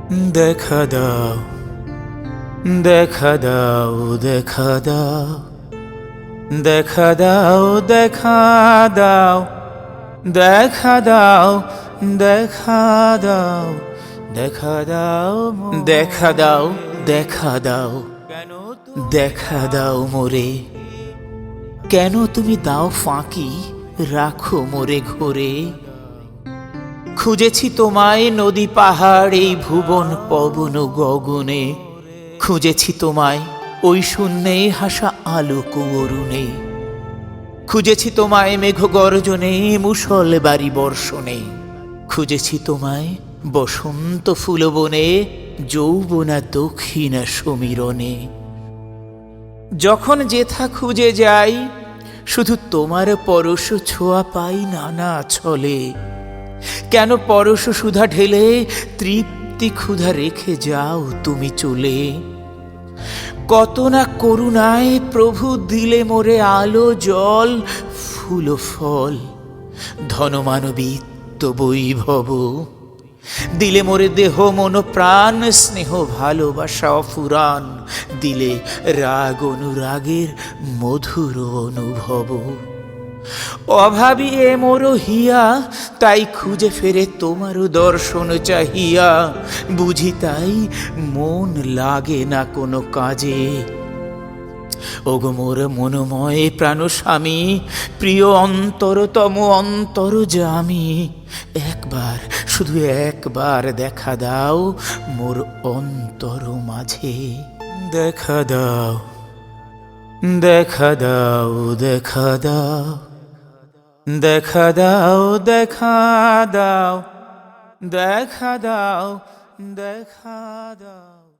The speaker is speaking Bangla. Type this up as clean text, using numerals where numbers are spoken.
দেখা দাও, দেখা দাও, দেখা দাও, দেখা দাও, দেখা দাও, দেখা দাও, দেখা দাও, দেখা দাও, দেখা দাও, দেখা দাও, দেখা দাও মোরে। কেন তুমি দাও ফাঁকি, রাখো মোরে ঘোরে। খুঁজেছি তোমায় নদী পাহাড় এই ভুবন পবন গগনে। খুঁজেছি তোমায় ওই শূন্যে হাসা আলোক অরুণে। খুঁজেছি তোমায় মেঘ গর্জনে মুষল বাড়ি বর্ষণে। খুঁজেছি তোমায় বসন্ত ফুলবনে যৌবনা দক্ষিণা সমীরণে। যখন যেথা খুঁজে যাই শুধু তোমার পরশ ছোঁয়া পাই নানা ছলে। কেন পরশ সুধা ঢেলে তৃপ্তি ক্ষুধা রেখে যাও তুমি চলে। কত না করুণায় প্রভু দিলে মোরে আলো জল ফুল ফল ধনমানবিত্ব বৈভব। দিলে মোরে দেহ মন প্রাণ স্নেহ ভালোবাসা অফুরান। দিলে রাগ অনুরাগের মধুর অনুভব। অভাবী এ মোর হিয়া তাই খুঁজে ফেরে তোমারও দর্শন চাহিয়া। বুঝি তাই মন লাগে না কোনো কাজে। ওগো মোর মনোময় প্রাণ স্বামী, প্রিয় অন্তরতম অন্তর জামি। একবার শুধু একবার দেখা দাও মোর অন্তর মাঝে। দেখা দাও, দেখা দাও, দেখা দাও, দেখা দাও, দেখা দাও, দেখা দাও, দেখা দাও।